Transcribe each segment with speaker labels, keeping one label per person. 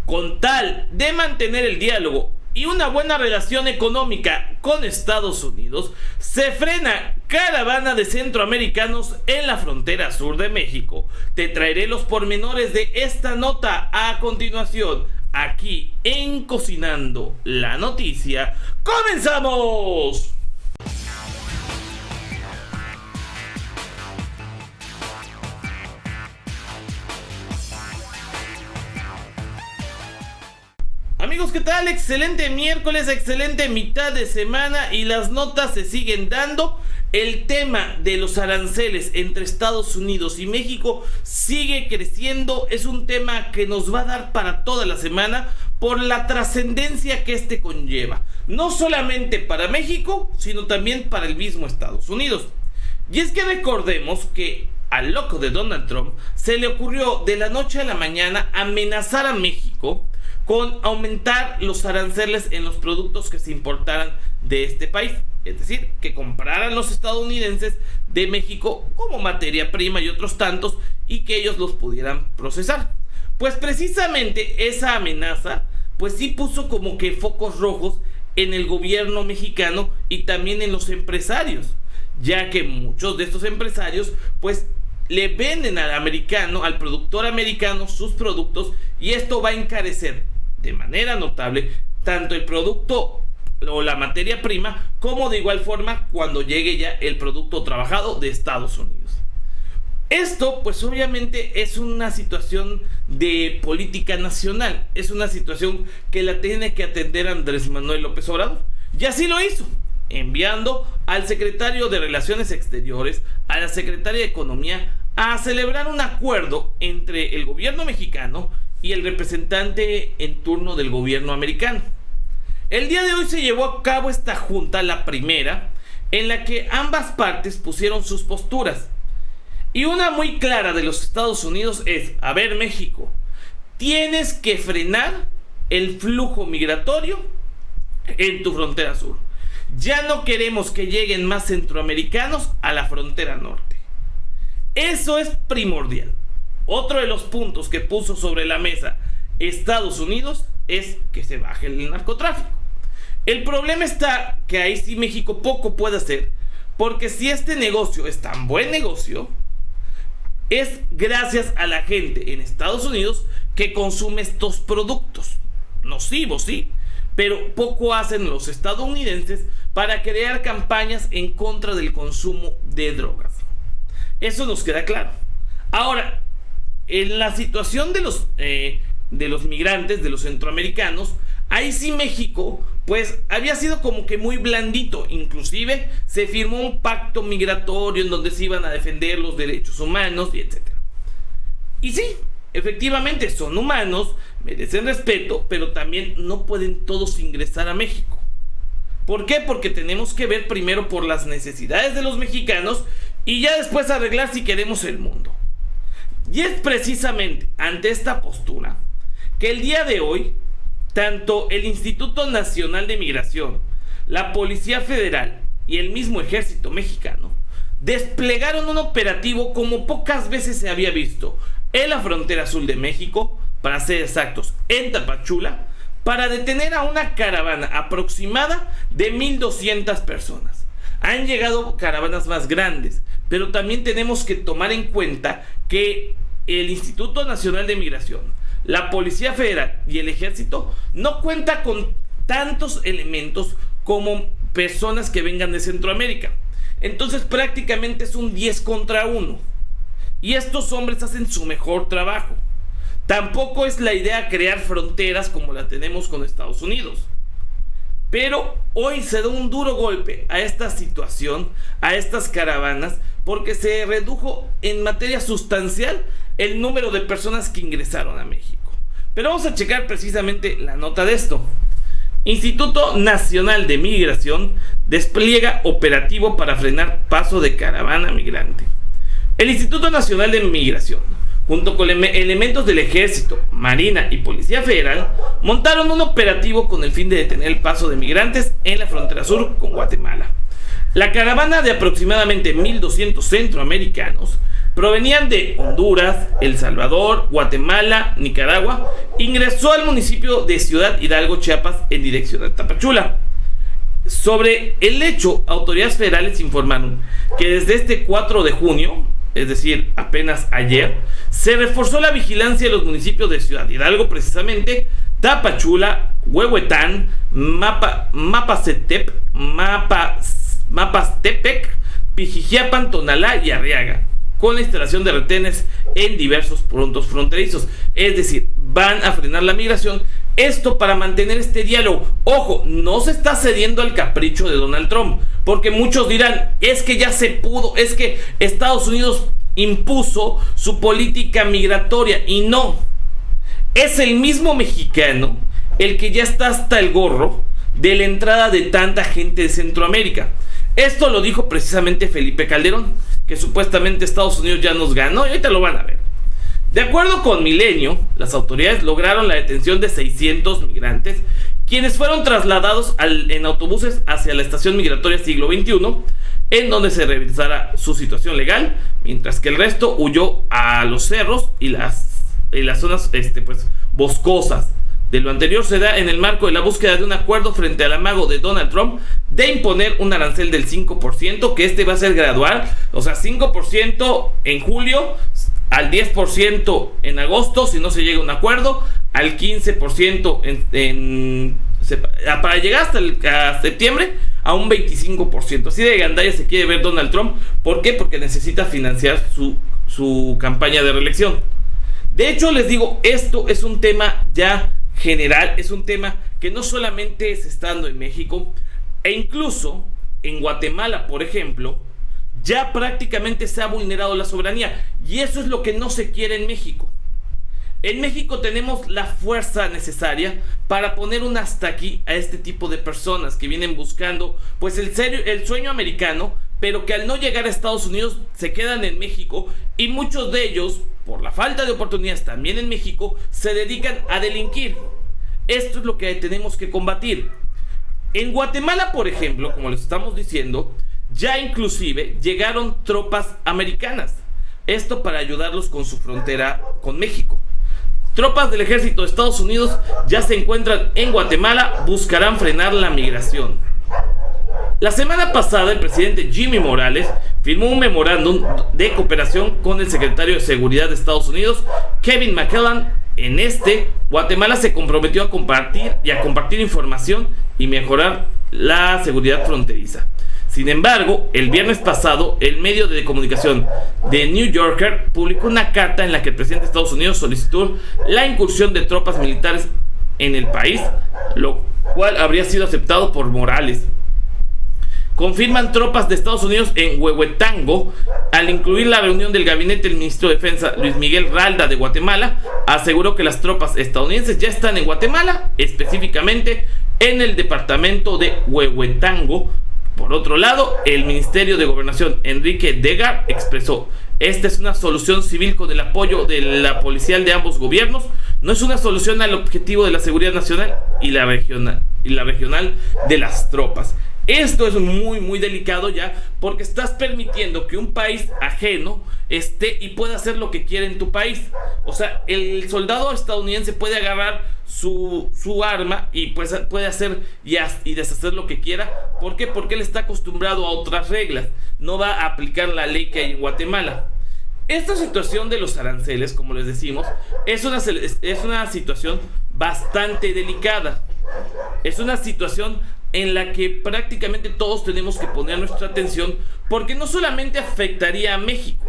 Speaker 1: Con tal de mantener el diálogo y una buena relación económica con Estados Unidos, se frena caravana de centroamericanos en la frontera sur de México. Te traeré los pormenores de esta nota a continuación, aquí en Cocinando la Noticia. ¡Comenzamos! Amigos, ¿qué tal? Excelente miércoles, excelente mitad de semana y las notas se siguen dando. El tema de los aranceles entre Estados Unidos y México sigue creciendo. Es un tema que nos va a dar para toda la semana por la trascendencia que este conlleva. No solamente para México, sino también para el mismo Estados Unidos. Y es que recordemos que al loco de Donald Trump se le ocurrió de la noche a la mañana amenazar a México con aumentar los aranceles en los productos que se importaran de este país. Es decir, que compraran los estadounidenses de México como materia prima y otros tantos y que ellos los pudieran procesar. Pues precisamente esa amenaza pues sí puso como que focos rojos en el gobierno mexicano y también en los empresarios, ya que muchos de estos empresarios pues le venden al americano, al productor americano, sus productos, y esto va a encarecer de manera notable tanto el producto o la materia prima como de igual forma cuando llegue ya el producto trabajado de Estados Unidos. Esto pues obviamente es una situación de política nacional, es una situación que la tiene que atender Andrés Manuel López Obrador, y así lo hizo, enviando al secretario de Relaciones Exteriores, a la secretaria de Economía, a celebrar un acuerdo entre el gobierno mexicano y el representante en turno del gobierno americano. El día de hoy se llevó a cabo esta junta, la primera, en la que ambas partes pusieron sus posturas. Y una muy clara de los Estados Unidos es: a ver, México, tienes que frenar el flujo migratorio en tu frontera sur. Ya no queremos que lleguen más centroamericanos a la frontera norte. Eso es primordial. Otro de los puntos que puso sobre la mesa Estados Unidos es que se baje el narcotráfico. El problema está que ahí sí México poco puede hacer, porque si este negocio es tan buen negocio, es gracias a la gente en Estados Unidos que consume estos productos. Nocivos, sí, pero poco hacen los estadounidenses para crear campañas en contra del consumo de drogas. Eso nos queda claro. Ahora, en la situación de los migrantes, de los centroamericanos, ahí sí México pues había sido como que muy blandito. Inclusive se firmó un pacto migratorio en donde se iban a defender los derechos humanos y etcétera. Y sí, efectivamente son humanos, merecen respeto, pero también no pueden todos ingresar a México. ¿Por qué? Porque tenemos que ver primero por las necesidades de los mexicanos y ya después arreglar si queremos el mundo. Y es precisamente ante esta postura que el día de hoy tanto el Instituto Nacional de Migración, la Policía Federal y el mismo Ejército Mexicano desplegaron un operativo como pocas veces se había visto en la frontera sur de México, para ser exactos en Tapachula, para detener a una caravana aproximada de 1,200 personas. Han llegado caravanas más grandes, pero también tenemos que tomar en cuenta que el Instituto Nacional de Migración, la Policía Federal y el Ejército no cuenta con tantos elementos como personas que vengan de Centroamérica. Entonces prácticamente es un 10 contra 1. Y estos hombres hacen su mejor trabajo. Tampoco es la idea crear fronteras como la tenemos con Estados Unidos. Pero hoy se da un duro golpe a esta situación, a estas caravanas, porque se redujo en materia sustancial el número de personas que ingresaron a México. Pero vamos a checar precisamente la nota de esto. Instituto Nacional de Migración despliega operativo para frenar paso de caravana migrante. El Instituto Nacional de Migración, junto con elementos del Ejército, Marina y Policía Federal, montaron un operativo con el fin de detener el paso de migrantes en la frontera sur con Guatemala. La caravana de aproximadamente 1,200 centroamericanos provenían de Honduras, El Salvador, Guatemala, Nicaragua. Ingresó al municipio de Ciudad Hidalgo, Chiapas, en dirección a Tapachula. Sobre el hecho, autoridades federales informaron que desde este 4 de junio, es decir, apenas ayer, se reforzó la vigilancia en los municipios de Ciudad Hidalgo, precisamente Tapachula, Huehuetán, Mapastepec, Pijijiapan, Tonalá y Arriaga, con la instalación de retenes en diversos puntos fronterizos. Es decir, van a frenar la migración. Esto para mantener este diálogo. Ojo, no se está cediendo al capricho de Donald Trump, porque muchos dirán, es que ya se pudo, es que Estados Unidos impuso su política migratoria, y no. Es el mismo mexicano el que ya está hasta el gorro de la entrada de tanta gente de Centroamérica. Esto lo dijo precisamente Felipe Calderón, que supuestamente Estados Unidos ya nos ganó, y ahorita lo van a ver. De acuerdo con Milenio, las autoridades lograron la detención de 600 migrantes, quienes fueron trasladados en autobuses hacia la estación migratoria Siglo XXI, en donde se revisará su situación legal, mientras que el resto huyó a los cerros y las zonas boscosas. De lo anterior se da en el marco de la búsqueda de un acuerdo frente al amago de Donald Trump de imponer un arancel del 5%, que va a ser gradual, o sea, 5% en julio, al 10% en agosto, si no se llega a un acuerdo, al 15% para llegar hasta septiembre, a un 25%. Así de gandalla se quiere ver Donald Trump. ¿Por qué? Porque necesita financiar su campaña de reelección. De hecho, les digo, esto es un tema ya general, es un tema que no solamente se está dando en México, e incluso en Guatemala, por ejemplo, ya prácticamente se ha vulnerado la soberanía, y eso es lo que no se quiere en México. En México tenemos la fuerza necesaria para poner un hasta aquí a este tipo de personas que vienen buscando pues el sueño americano, pero que al no llegar a Estados Unidos se quedan en México, y muchos de ellos, por la falta de oportunidades también en México, se dedican a delinquir. Esto es lo que tenemos que combatir. En Guatemala, por ejemplo, como les estamos diciendo, ya inclusive llegaron tropas americanas. Esto para ayudarlos con su frontera con México. Tropas del ejército de Estados Unidos ya se encuentran en Guatemala, buscarán frenar la migración. La semana pasada, el presidente Jimmy Morales firmó un memorándum de cooperación con el secretario de Seguridad de Estados Unidos, Kevin McClellan. En Guatemala se comprometió a compartir información y mejorar la seguridad fronteriza. Sin embargo, el viernes pasado, el medio de comunicación The New Yorker publicó una carta en la que el presidente de Estados Unidos solicitó la incursión de tropas militares en el país, lo cual habría sido aceptado por Morales. Confirman tropas de Estados Unidos en Huehuetango. Al incluir la reunión del gabinete del ministro de Defensa, Luis Miguel Ralda, de Guatemala, aseguró que las tropas estadounidenses ya están en Guatemala, específicamente en el departamento de Huehuetango. Por otro lado, el Ministerio de Gobernación, Enrique Degar, expresó: esta es una solución civil con el apoyo de la policial de ambos gobiernos, no es una solución al objetivo de la seguridad nacional y la regional de las tropas. Esto es muy muy delicado ya, porque estás permitiendo que un país ajeno esté y pueda hacer lo que quiere en tu país. O sea, el soldado estadounidense puede agarrar su arma y pues puede hacer y deshacer lo que quiera. ¿Por qué? Porque él está acostumbrado a otras reglas. No va a aplicar la ley que hay en Guatemala. Esta situación de los aranceles, como les decimos, es una situación bastante delicada. Es una situación en la que prácticamente todos tenemos que poner nuestra atención, porque no solamente afectaría a México,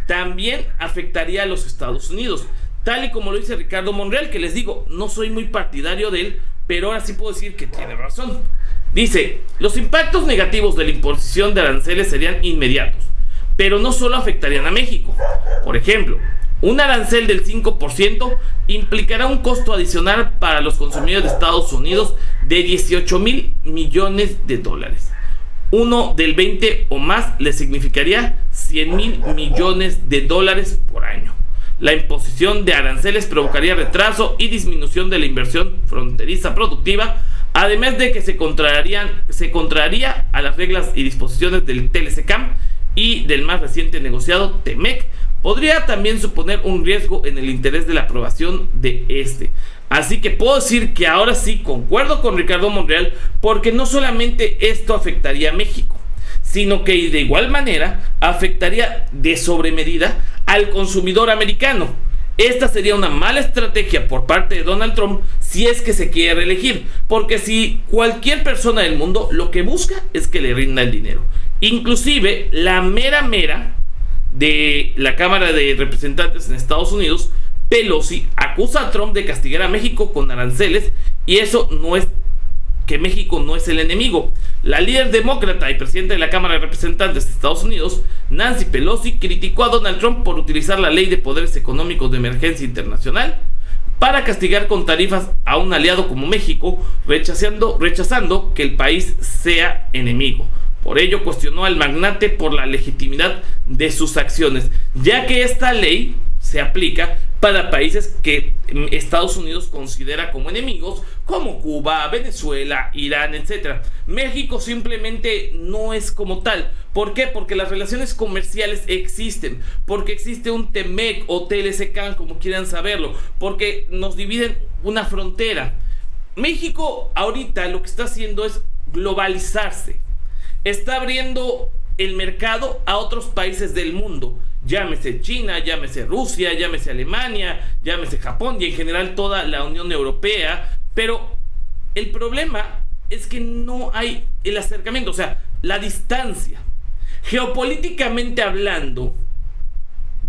Speaker 1: también afectaría a los Estados Unidos, tal y como lo dice Ricardo Monreal, que les digo, no soy muy partidario de él, pero ahora sí puedo decir que tiene razón. Dice: los impactos negativos de la imposición de aranceles serían inmediatos, pero no solo afectarían a México. Por ejemplo, un arancel del 5% implicará un costo adicional para los consumidores de Estados Unidos de $18,000 millones. Uno del 20 o más le significaría $100,000 millones por año. La imposición de aranceles provocaría retraso y disminución de la inversión fronteriza productiva, además de que se contraría a las reglas y disposiciones del TLCCAM y del más reciente negociado TEMEC podría también suponer un riesgo en el interés de la aprobación de este. Así que puedo decir que ahora sí concuerdo con Ricardo Monreal, porque no solamente esto afectaría a México, sino que de igual manera afectaría de sobremedida al consumidor americano. Esta sería una mala estrategia por parte de Donald Trump si es que se quiere reelegir, porque si cualquier persona del mundo lo que busca es que le rinda el dinero. Inclusive la mera de la Cámara de Representantes en Estados Unidos, Pelosi, acusa a Trump de castigar a México con aranceles, y eso no es que México no es el enemigo. La líder demócrata y presidenta de la Cámara de Representantes de Estados Unidos, Nancy Pelosi, criticó a Donald Trump por utilizar la Ley de Poderes Económicos de Emergencia Internacional para castigar con tarifas a un aliado como México, rechazando que el país sea enemigo. Por ello cuestionó al magnate por la legitimidad de sus acciones, ya que esta ley se aplica para países que Estados Unidos considera como enemigos, como Cuba, Venezuela, Irán, etc. México simplemente no es como tal. ¿Por qué? Porque las relaciones comerciales existen, porque existe un TEMEC o TLC-CAN, como quieran saberlo, porque nos dividen una frontera. México ahorita lo que está haciendo es globalizarse. Está abriendo el mercado a otros países del mundo. Llámese China, llámese Rusia, llámese Alemania, llámese Japón y en general toda la Unión Europea. Pero el problema es que no hay el acercamiento, o sea, la distancia. Geopolíticamente hablando,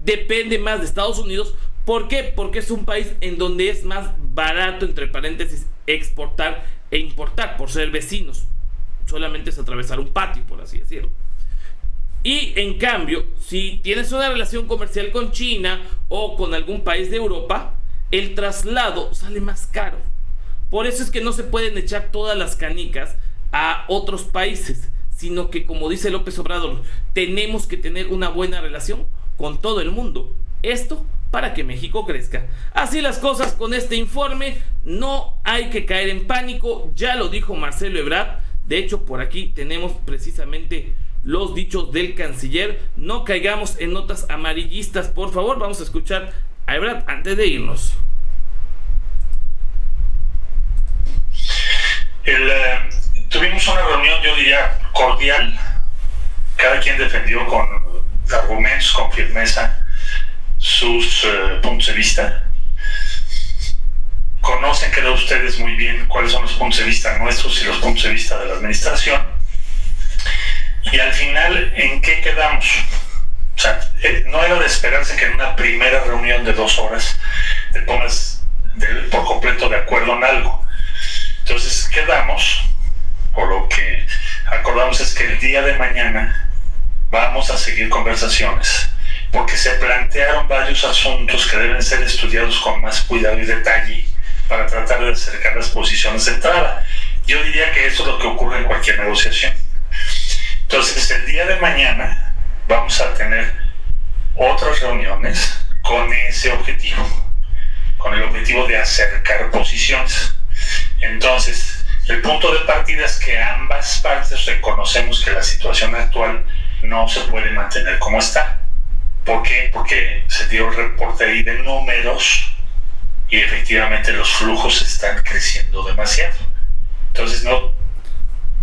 Speaker 1: depende más de Estados Unidos. ¿Por qué? Porque es un país en donde es más barato, entre paréntesis, exportar e importar por ser vecinos. Solamente es atravesar un patio, por así decirlo. Y en cambio, si tienes una relación comercial con China o con algún país de Europa, el traslado sale más caro. Por eso es que no se pueden echar todas las canicas a otros países, sino que, como dice López Obrador, tenemos que tener una buena relación con todo el mundo. Esto para que México crezca. Así las cosas con este informe. No hay que caer en pánico, ya lo dijo Marcelo Ebrard. De hecho, por aquí tenemos precisamente los dichos del canciller. No caigamos en notas amarillistas, por favor. Vamos a escuchar a Ebrard antes de irnos.
Speaker 2: Tuvimos una reunión, yo diría, cordial. Cada quien defendió con argumentos, con firmeza, sus puntos de vista. Conocen, creo ustedes, muy bien cuáles son los puntos de vista nuestros y los puntos de vista de la administración. Y al final, ¿en qué quedamos? O sea, no era de esperarse que en una primera reunión de 2 horas te pongas por completo de acuerdo en algo. Entonces quedamos, o lo que acordamos es que el día de mañana vamos a seguir conversaciones, porque se plantearon varios asuntos que deben ser estudiados con más cuidado y detalle para tratar de acercar las posiciones de entrada. Yo diría que eso es lo que ocurre en cualquier negociación. Entonces, el día de mañana vamos a tener otras reuniones con ese objetivo, con el objetivo de acercar posiciones. Entonces, el punto de partida es que ambas partes reconocemos que la situación actual no se puede mantener como está. ¿Por qué? Porque se dio el reporte ahí de números y efectivamente los flujos están creciendo demasiado. Entonces no...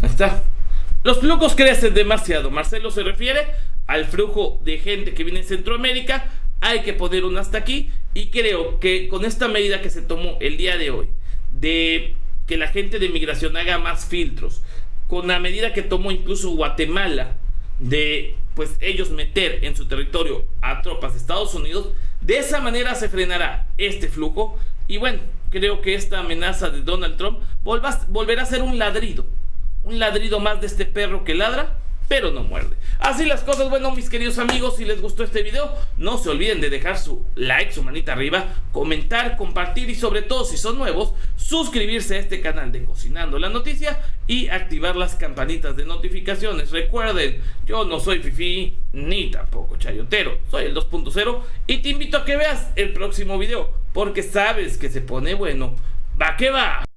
Speaker 1: Ahí está. Los flujos crecen demasiado. Marcelo se refiere al flujo de gente que viene de Centroamérica. Hay que poner un hasta aquí. Y creo que con esta medida que se tomó el día de hoy, de que la gente de migración haga más filtros, con la medida que tomó incluso Guatemala, de pues ellos meter en su territorio a tropas de Estados Unidos, de esa manera se frenará este flujo. Y bueno, creo que esta amenaza de Donald Trump volverá a ser un ladrido más de este perro que ladra pero no muerde. Así las cosas. Bueno, mis queridos amigos, si les gustó este video, no se olviden de dejar su like, su manita arriba, comentar, compartir y sobre todo, si son nuevos, suscribirse a este canal de Cocinando la Noticia y activar las campanitas de notificaciones. Recuerden, yo no soy fifí ni tampoco chayotero, soy el 2.0 y te invito a que veas el próximo video porque sabes que se pone bueno. Va que va.